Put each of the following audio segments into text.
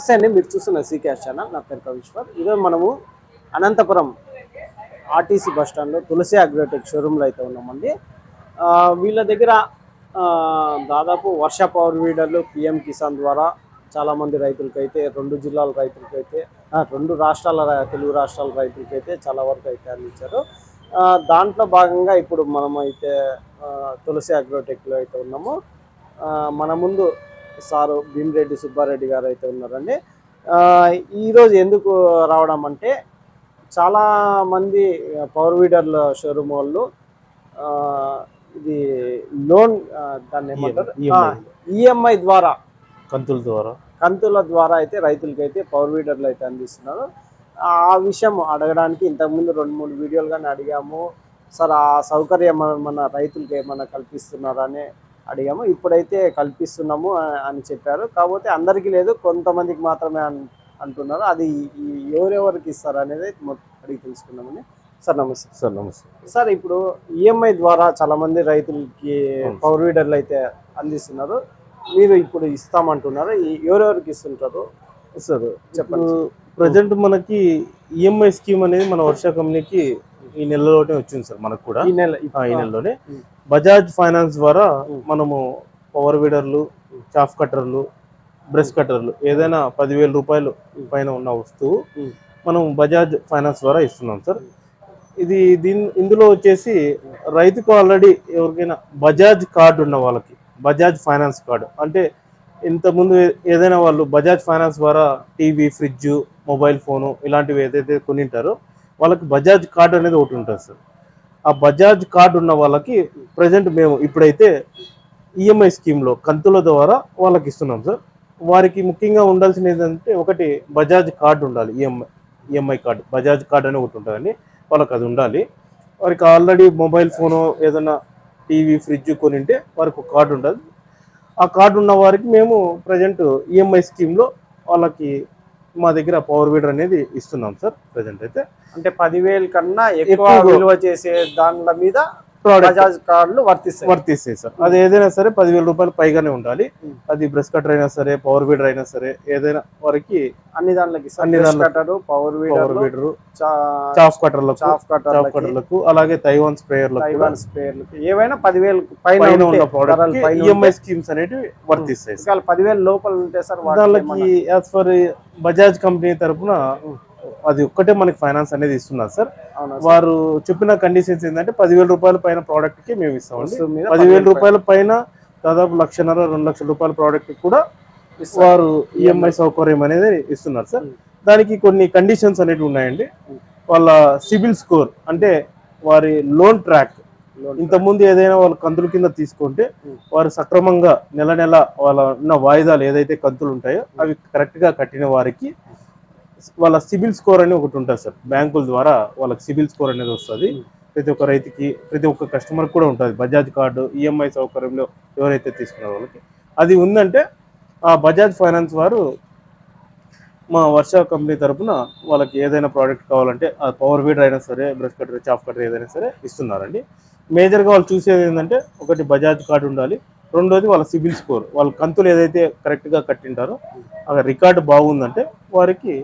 నమస్తే అండి, మీరు చూస్తున్న సీకేఎస్ ఛానల్. నా పేరు కవిశ్వర్. ఈరోజు మనము అనంతపురం ఆర్టీసీ బస్ స్టాండ్లో తులసి అగ్రోటెక్ షోరూంలో అయితే ఉన్నామండి. వీళ్ళ దగ్గర దాదాపు వర్ష పవర్ వీడర్లు పిఎం కిసాన్ ద్వారా చాలామంది రైతులకైతే, రెండు జిల్లాల రైతులకైతే, రెండు రాష్ట్రాల తెలుగు రాష్ట్రాల రైతులకైతే చాలా వరకు అయితే అందించారు. దాంట్లో భాగంగా ఇప్పుడు మనం అయితే తులసి అగ్రోటెక్లో అయితే ఉన్నాము. మన ముందు సారు భీమిరెడ్డి సుబ్బారెడ్డి గారు అయితే ఉన్నారండి. ఈరోజు ఎందుకు రావడం అంటే, చాలామంది పవర్ వీడర్ల షోరూమ్ వాళ్ళు ఇది లోన్, దాన్ని ఏమంటారు, ఈఎంఐ ద్వారా, కంతుల ద్వారా అయితే రైతులకైతే పవర్ వీడర్లు అయితే అందిస్తున్నారు. ఆ విషయం అడగడానికి ఇంతకుముందు 2-3 వీడియోలు కానీ అడిగాము. సార్, ఆ సౌకర్యం మన రైతులకి ఏమన్నా కల్పిస్తున్నారా అని అడిగాము. ఇప్పుడైతే కల్పిస్తున్నాము అని చెప్పారు. కాకపోతే అందరికీ లేదు, కొంతమందికి మాత్రమే అంటున్నారు. అది ఎవరెవరికి ఇస్తారు అనేది అడిగి తెలుసుకున్నామని. సార్ నమస్తే. సార్ నమస్తే సార్, ఇప్పుడు ఈఎంఐ ద్వారా చాలామంది రైతులకి పవర్ వీడర్లు అయితే అందిస్తున్నారు. మీరు ఇప్పుడు ఇస్తామంటున్నారు, ఎవరెవరికి ఇస్తుంటారు సార్? చెప్పండి. ప్రజెంట్ మనకి ఈఎంఐ స్కీమ్ అనేది మన వర్ష కంపెనీకి ఈ నెలలోనే వచ్చింది సార్. మనకు కూడా ఈ నెలలోనే బజాజ్ ఫైనాన్స్ ద్వారా మనము పవర్ వీడర్లు, చాఫ్ కట్టర్లు, బ్రష్ కట్టర్లు ఏదైనా 10,000 రూపాయలు పైన ఉన్న వస్తువు మనం బజాజ్ ఫైనాన్స్ ద్వారా ఇస్తున్నాం సార్. ఇందులో వచ్చేసి రైతుకు ఆల్రెడీ ఎవరికైనా బజాజ్ కార్డు ఉన్న వాళ్ళకి, బజాజ్ ఫైనాన్స్ కార్డు అంటే ఇంతకుముందు ఏదైనా వాళ్ళు బజాజ్ ఫైనాన్స్ ద్వారా టీవీ, ఫ్రిడ్జ్, మొబైల్ ఫోను ఇలాంటివి ఏదైతే కొనింటారో వాళ్ళకి బజాజ్ కార్డు అనేది ఒకటి ఉంటుంది సార్. ఆ బజాజ్ కార్డు ఉన్న వాళ్ళకి ప్రజెంట్ మేము ఇప్పుడైతే ఈఎంఐ స్కీమ్లో కంతుల ద్వారా వాళ్ళకి ఇస్తున్నాం సార్. వారికి ముఖ్యంగా ఉండాల్సిన ఏంటంటే, ఒకటి బజాజ్ కార్డు ఉండాలి. ఈఎంఐ కార్డు, బజాజ్ కార్డు అని ఒకటి ఉంటుందండి, వాళ్ళకి అది ఉండాలి. వారికి ఆల్రెడీ మొబైల్ ఫోను, ఏదైనా టీవీ, ఫ్రిడ్జ్ కొనింటే వారికి ఒక కార్డు ఉంటుంది. ఆ కార్డు ఉన్న వారికి మేము ప్రజెంట్ ఈఎంఐ స్కీమ్లో వాళ్ళకి మా దగ్గర పవర్ వీడర్ అనేది ఇస్తున్నాం సార్. ప్రజెంట్ అయితే అంటే 10,000 కన్నా ఎక్కువ విలువ చేసే దానిల మీద బజాజ్ కార్డులు వర్తిస్తాయి సార్. అది ఏదైనా సరే 10,000 రూపాయలు పైగానే ఉండాలి. అది బ్రష్ కటర్ అయినా సరే, పవర్ వీడర్ అయినా సరే, ఏదైనా వారికి అన్ని దాంట్లకి పవర్ వీడర్, చాఫ్ కట్టర్లకు, అలాగే తైవాన్ స్ప్రేయర్లకు ఏవైనా 10,000 పైన ఉన్న ప్రోడక్ట్ ఈఎంఐ స్కీమ్స్ అనేవి వర్తిస్తాయి. 10,000 లోపల ఉంటే సార్ వాళ్ళకి యాజ్ ఫర్ బజాజ్ కంపెనీ తరఫున అది ఒక్కటే మనకి ఫైనాన్స్ అనేది ఇస్తున్నారు సార్. వారు చెప్పిన కండిషన్స్ ఏంటంటే 10,000 రూపాయల పైన ప్రోడక్ట్ కి మేము ఇస్తామండి. 10,000 రూపాయల పైన దాదాపు 1,50,000-2 లక్షల రూపాయల ప్రోడక్ట్ కూడా వారు ఈఎంఐ సౌకర్యం అనేది ఇస్తున్నారు సార్. దానికి కొన్ని కండిషన్స్ అనేవి ఉన్నాయండి. వాళ్ళ సిబిల్ స్కోర్ అంటే వారి లోన్ ట్రాక్, ఇంతకుముందు ఏదైనా వాళ్ళు కంతుల కింద తీసుకుంటే వారు సక్రమంగా నెల వాళ్ళ ఉన్న వాయిదాలు ఏదైతే కంతులు ఉంటాయో అవి కరెక్ట్ గా కట్టిన వారికి వాళ్ళ సిబిల్ స్కోర్ అని ఒకటి ఉంటుంది సార్. బ్యాంకుల ద్వారా వాళ్ళకి సిబిల్ స్కోర్ అనేది వస్తుంది. ప్రతి ఒక్క రైతుకి, ప్రతి ఒక్క కస్టమర్ కూడా ఉంటుంది. బజాజ్ కార్డు ఈఎంఐ సౌకర్యంలో ఎవరైతే తీసుకున్నారో వాళ్ళకి అది ఉందంటే ఆ బజాజ్ ఫైనాన్స్ వారు మా వర్ష కంపెనీ తరఫున వాళ్ళకి ఏదైనా ప్రోడక్ట్ కావాలంటే ఆ పవర్ వీడర్ అయినా సరే, బ్రష్ కటర్, చాఫ్ కటర్ ఏదైనా సరే ఇస్తున్నారండి. మేజర్గా వాళ్ళు చూసేది ఏంటంటే, ఒకటి బజాజ్ కార్డు ఉండాలి, రెండోది వాళ్ళ సిబిల్ స్కోర్, వాళ్ళ కంతులు ఏదైతే కరెక్ట్గా కట్టింటారో ఆ రికార్డు బాగుందంటే వారికి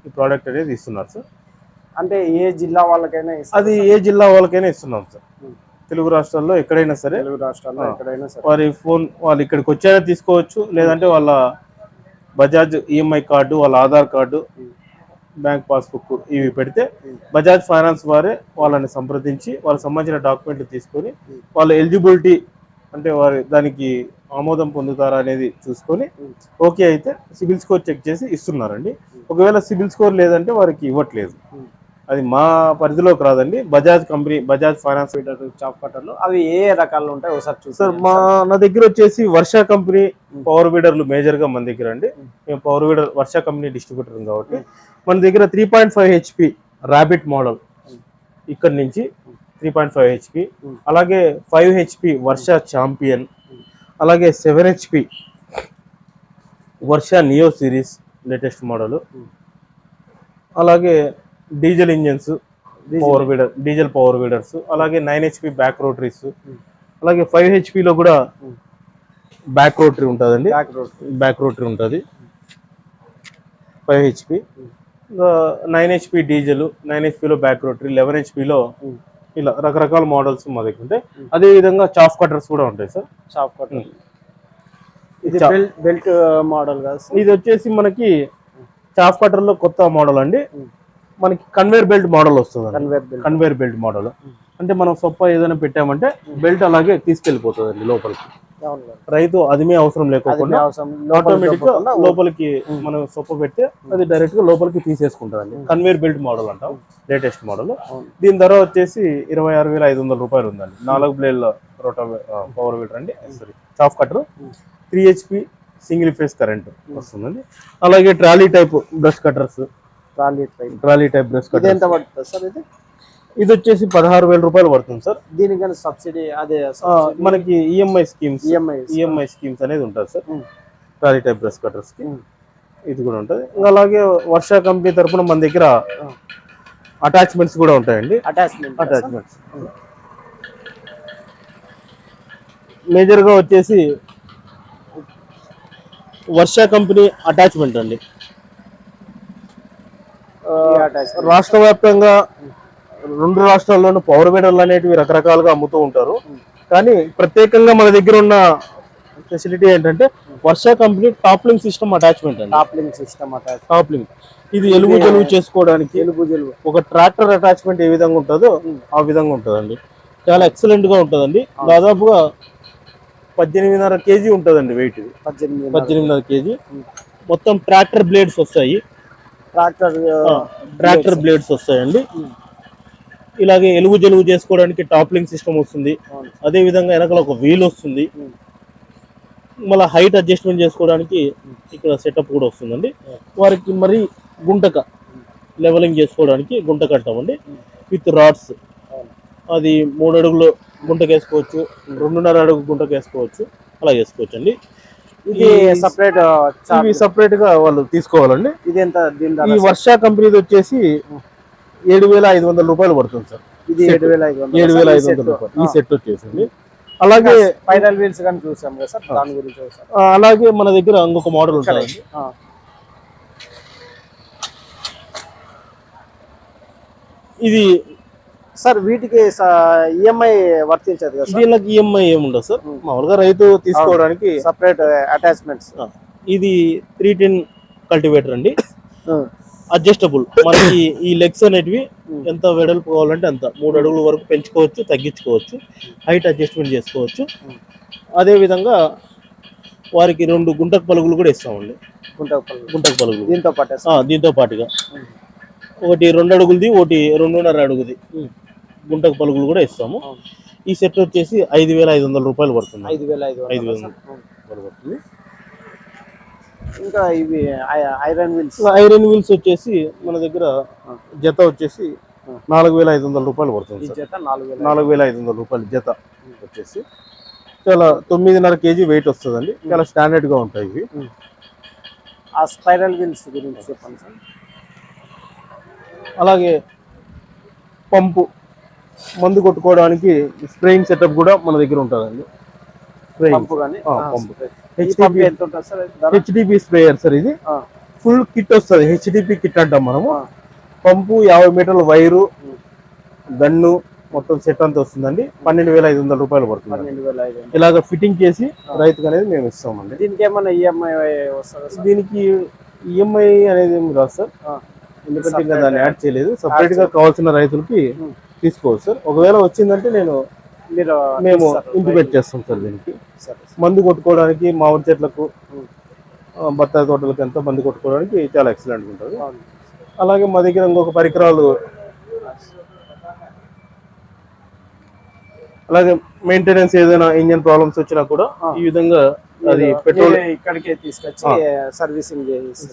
ఈ ప్రోడక్ట్ అనేది ఇస్తున్నారు సార్. అంటే ఏ జిల్లా వాళ్ళకైనా అది ఏ జిల్లా వాళ్ళకైనా ఇస్తున్నాం సార్. తెలుగు రాష్ట్రాల్లో ఎక్కడైనా సరే, వారి ఫోన్ వాళ్ళు ఇక్కడికి వచ్చాక తీసుకోవచ్చు. లేదంటే వాళ్ళ బజాజ్ ఈఎంఐ కార్డు, వాళ్ళ ఆధార్ కార్డు, బ్యాంక్ పాస్బుక్ ఇవి పెడితే బజాజ్ ఫైనాన్స్ వారే వాళ్ళని సంప్రదించి వాళ్ళకి సంబంధించిన డాక్యుమెంట్లు తీసుకొని వాళ్ళ ఎలిజిబిలిటీ అంటే వారి దానికి ఆమోదం పొందుతారా అనేది చూసుకొని ఓకే అయితే సిబిల్ స్కోర్ చెక్ చేసి ఇస్తున్నారండి. ఒకవేళ సిబిల్ స్కోర్ లేదంటే వారికి ఇవ్వట్లేదు. అది మా పరిధిలోకి రాదండి. Bajaj company, Bajaj finance chaff కట్టర్లు అవి ఏ రకాలు ఉంటాయి ఒకసారి చూసారు. నా దగ్గర వచ్చేసి వర్ష కంపెనీ పవర్ వీడర్లు మేజర్ గా మన దగ్గర అండి. మేము power weeder Varsha company distributor కాబట్టి మన దగ్గర 3.5 HP ర్యాబిట్ మోడల్ ఇక్కడ నుంచి 3.5 HP, అలాగే 5 HP వర్ష ఛాంపియన్, అలాగే 7 HP వర్ష నియో సిరీస్ లేటెస్ట్ మోడల్, అలాగే diesel engines power weeder, diesel power weeders, అలాగే 9 HP బ్యాక్ రోటరీస్, అలాగే 5 HP లో కూడా బ్యాక్ రోటరీ ఉంటుందండి. బ్యాక్ రోటరీ ఉంటుంది. 5 HP, 9 HP డీజిల్, 9 HP లో బ్యాక్ రోటరీ, 11 HP లో ఇలా రకరకాల మోడల్స్ మా దగ్గర ఉంటాయి. అదే విధంగా చాఫ్ కట్టర్స్ కూడా ఉంటాయి సార్. షాప్ కట్టర్ ఇది బెల్ట్ మోడల్ కదా సార్? ఇది వచ్చేసి మనకి చాఫ్ కట్టర్ లో కొత్త మోడల్ అండి. మనకి కన్వేర్ బెల్ట్ మోడల్ వస్తుంది. కన్వేర్ బెల్ట్ మోడల్ అంటే మనం సొప్ప ఏదైనా పెట్టామంటే బెల్ట్ అలాగే తీసుకెళ్లిపోతుంది అండి లోపలికి. రైతు అదిమే అవసరం లేకుండా ఆటోమేటిక్ గా లోపలికి మనం సొప్ప పెడితే అది డైరెక్ట్ గా లోపలికి తీసేసుకుంటారండి. కన్వేర్ బెల్ట్ మోడల్ అంటాం, లేటెస్ట్ మోడల్. దీని ధర వచ్చేసి 26,500 రూపాయలు ఉందండి. 4 బ్లేడ్ల పవర్ వీడర్ అండి, sorry chaff cutter, 3 HP single phase current వస్తుందండి. అలాగే trolley type brush cutters, trolley type brush cutter ఎంత పడుతుంది సార్? ఇది వచ్చేసి 16,000 రూపాయలు పడుతుంది సార్. దీనికన్నా సబ్సిడీ అదే మనకి ఈఎంఐ స్కీమ్స్ అనేది ఉంటుంది sir trolley type brush cutters కి. ఇది కూడా ఉంటుంది. ఇంకా అలాగే వర్ష కంపెనీ తరఫున మన దగ్గర అటాచ్మెంట్స్ కూడా ఉంటాయండి. అటాచ్మెంట్స్ మేజర్ గా వచ్చేసి వర్ష కంపెనీ అటాచ్మెంట్ అండి. రాష్ట్ర వ్యాప్తంగా 2 రాష్ట్రాల్లోనూ పవర్ వీడర్లు అనేటివి రకరకాలుగా అమ్ముతూ ఉంటారు. కానీ ప్రత్యేకంగా మన దగ్గర ఉన్న ఫెసిలిటీ ఏంటంటే వర్ష కంపెనీ టాప్లింగ్ సిస్టమ్ అటాచ్మెంట్ అండి. టాప్లింగ్ ఇది ఎలుగు జలుగు చేసుకోవడానికి ఒక ట్రాక్టర్ అటాచ్మెంట్ ఏ విధంగా ఉంటుందో ఆ విధంగా ఉంటుందండి. చాలా ఎక్సలెంట్ గా ఉంటుందండి. దాదాపుగా 18.5 kg ఉంటుందండి వెయిట్. ఇది 18.5 kg. మొత్తం ట్రాక్టర్ బ్లేడ్స్ వస్తాయి. ట్రాక్టర్ బ్లేడ్స్ వస్తాయండి. ఇలాగే ఎలుగు జలుగు చేసుకోవడానికి టాప్లింగ్ సిస్టమ్ వస్తుంది. అదే విధంగా వెనకాల ఒక వీల్ వస్తుంది. మళ్ళీ హైట్ అడ్జస్ట్మెంట్ చేసుకోవడానికి ఇక్కడ సెటప్ కూడా వస్తుందండి. వారికి మరి గుంటక లెవెలింగ్ చేసుకోవడానికి గుంటక అంటామండి, విత్ రాడ్స్. అది 3 అడుగులు గుంటకు వేసుకోవచ్చు, 2.5 అడుగు గుంటకు వేసుకోవచ్చు, అలా వేసుకోవచ్చు అండి. ఇది సపరేట్, ఇవి సపరేట్ గా వాళ్ళు తీసుకోవాలండి. ఇది ఎంత? ఈ వర్ష కంపెనీది వచ్చేసి 7,500 రూపాయలు పడుతుంది సార్. ఇది 7,500 రూపాయలు ఈ సెట్ వచ్చేసింది. అలాగే స్పైరల్ వీల్స్ కానీ చూసాం కదా సార్, దాని గురించి అలాగే మన దగ్గర ఇంకొక మోడల్ ఉంటుంది. ఇది సార్ వీటికి ఈఎంఐ వర్తించదు కదా? దీనికి ఈఎంఐ ఏముండదు సార్. మామూలుగా రైతు తీసుకోవడానికి సపరేట్ అటాచ్మెంట్స్. ఇది 310 కల్టివేటర్ అండి. అడ్జస్టబుల్. మనకి ఈ లెగ్స్ అనేటివి ఎంత వెడల్పు కావాలంటే అంత 3 అడుగుల వరకు పెంచుకోవచ్చు, తగ్గించుకోవచ్చు, హైట్ అడ్జస్ట్మెంట్ చేసుకోవచ్చు. అదే విధంగా వారికి 2 గుంటకు పలుగులు కూడా ఇస్తామండి. గుంటకు పలుగులు దీంతో పాటుగా ఒకటి 2 అడుగులది, ఒకటి 2.5 అడుగుది గుంటకు పలుగులు కూడా ఇస్తాము. ఈ సెట్ వచ్చేసి 5,500 రూపాయలు పడుతుంది. 5,500 పడుతుంది. ఇంకా ఇవి ఐరన్ వీల్స్ వచ్చేసి మన దగ్గర జత వచ్చేసి 4,500 రూపాయలు పడుతుంది. 4,500 రూపాయలు జత వచ్చేసి. చాలా 9.5 kg వెయిట్ వస్తుందండి. చాలా స్టాండర్డ్ గా ఉంటాయి ఇవి. ఆ స్పైరల్ వీల్స్ గురించి చెప్పండి సార్. అలాగే పంపు, మందు కొట్టుకోవడానికి స్ప్రేయింగ్ సెటప్ కూడా మన దగ్గర ఉంటుందండి. HDP sprayer sir. ఇది ఫుల్ కిట్ వస్తుంది. హెచ్డిపి కిట్ అంటాం మనము. పంపు, 50 మీటర్ల వైరు, గన్ను, మొత్తం సెట్ అంతా వస్తుందండి. 12,500 రూపాయలు పడుతుంది. ఇలాగ ఫిట్టింగ్ చేసి రైతుకు అనేది మేము ఇస్తామండి. దీనికి ఏమన్నా ఈఎంఐ వస్తుంది? దీనికి ఈఎంఐ అనేది ఏమి రాదు సార్, ఎందుకంటే ఇంకా దాన్ని యాడ్ చేయలేదు. సపరేట్ గా కావాల్సిన రైతులకి తీసుకోవచ్చు సార్. ఒకవేళ వచ్చిందంటే మేము ఇంటిమేట్ చేస్తాం సార్. దీనికి మందు కొట్టుకోవడానికి మామిడి చెట్లకు, బత్తాయి తోటలకు ఎంత మందు కొట్టుకోవడానికి చాలా ఎక్సలెంట్ ఉంటుంది. అలాగే మా దగ్గర ఇంకొక పరికరాలు, అలాగే మెయింటెనెన్స్ ఏదైనా ఇంజిన్ ప్రాబ్లమ్స్ వచ్చినా కూడా ఈ విధంగా అది పెట్రోల్ ఇక్కడికే తీసుకొచ్చి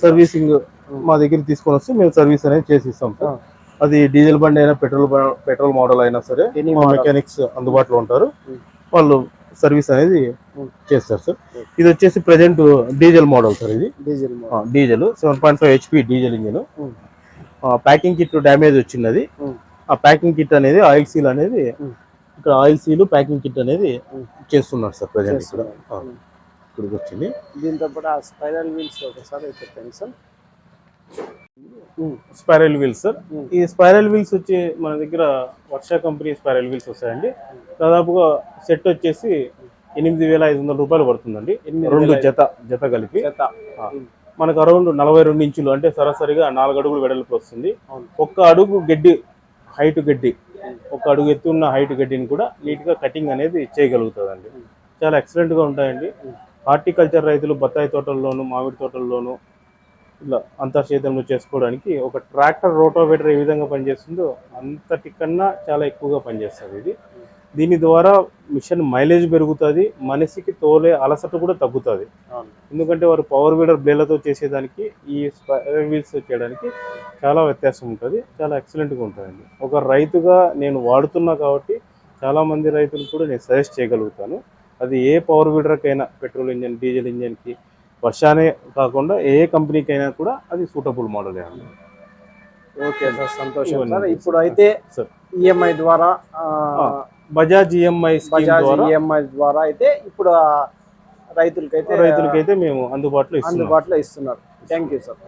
సర్వీసింగ్ మా దగ్గర తీసుకొని వస్తే మేము సర్వీస్ అనేది చేసి ఇస్తాం సార్. అది డీజిల్ బండి అయినా పెట్రోల్ మోడల్ అయినా సరే మా మెకానిక్స్ అందుబాటులో ఉంటారు, వాళ్ళు సర్వీస్ అనేది చేస్తారు సార్. ఇది వచ్చేసి ప్రెజెంట్ డీజిల్ మోడల్ సార్. ఇది diesel 7.5 HP diesel engine. Packing kit damage వచ్చింది. ఆ ప్యాకింగ్ కిట్ అనేది ఆయిల్ సీల్ అనేది ఇక్కడ ఆయిల్ సీల్ ప్యాకింగ్ కిట్ అనేది చేస్తున్నారు సార్ ప్రెజెంట్ ఇక్కడికి వచ్చింది. దీంతో పాటు ఆ స్పైరల్ వీల్స్ ఒకసారి చెప్పండి సార్. Spiral wheels sir. ఈ స్పైరల్ వీల్స్ వచ్చి మన దగ్గర వర్ష కంపెనీ స్పైరల్ వీల్స్ వస్తాయండి. దాదాపుగా సెట్ వచ్చేసి 8,500 రూపాయలు పడుతుందండి. 2 జత కలిపి మనకు అరౌండ్ 42 ఇంచులు అంటే సరాసరిగా 4 అడుగులు వెడల్పు వస్తుంది. ఒక్క అడుగు గడ్డి హైట్ గడ్డి, ఒక అడుగు ఎత్తు ఉన్న హైట్ గడ్డిని కూడా నీట్గా కటింగ్ అనేది చేయగలుగుతుందండి. చాలా ఎక్సలెంట్గా ఉంటాయండి. హార్టికల్చర్ రైతులు బత్తాయి తోటల్లోను, మామిడి తోటల్లోను ఇలా అంతర్సేద్యంలో చేసుకోవడానికి ఒక ట్రాక్టర్ రోటోవేటర్ ఏ విధంగా పనిచేస్తుందో అంతటికన్నా చాలా ఎక్కువగా పనిచేస్తుంది ఇది. దీని ద్వారా మిషన్ మైలేజ్ పెరుగుతుంది, మనిషికి తోలే అలసట కూడా తగ్గుతుంది. ఎందుకంటే వారు పవర్ వీడర్ బ్లేడ్లతో చేసేదానికి ఈ స్పైరల్ వీల్స్ చేయడానికి చాలా వ్యత్యాసం ఉంటుంది. చాలా ఎక్సలెంట్గా ఉంటుందండి. ఒక రైతుగా నేను వాడుతున్నా కాబట్టి చాలామంది రైతులు కూడా నేను సజెస్ట్ చేయగలుగుతాను. అది ఏ పవర్ వీడర్కైనా, పెట్రోల్ ఇంజన్, డీజిల్ ఇంజన్కి, వర్షానే కాకుండా ఏ కంపెనీకైనా కూడా అది సూటబుల్ మోడలే అండి. ఓకే సార్, సంతోషం సార్. ఇప్పుడు అయితే ఈఎంఐ ద్వారా బజాజ్ ఈఎంఐ ద్వారా అయితే ఇప్పుడు రైతులకైతే మేము అందుబాటులో ఇస్తున్నారు. Thank you sir.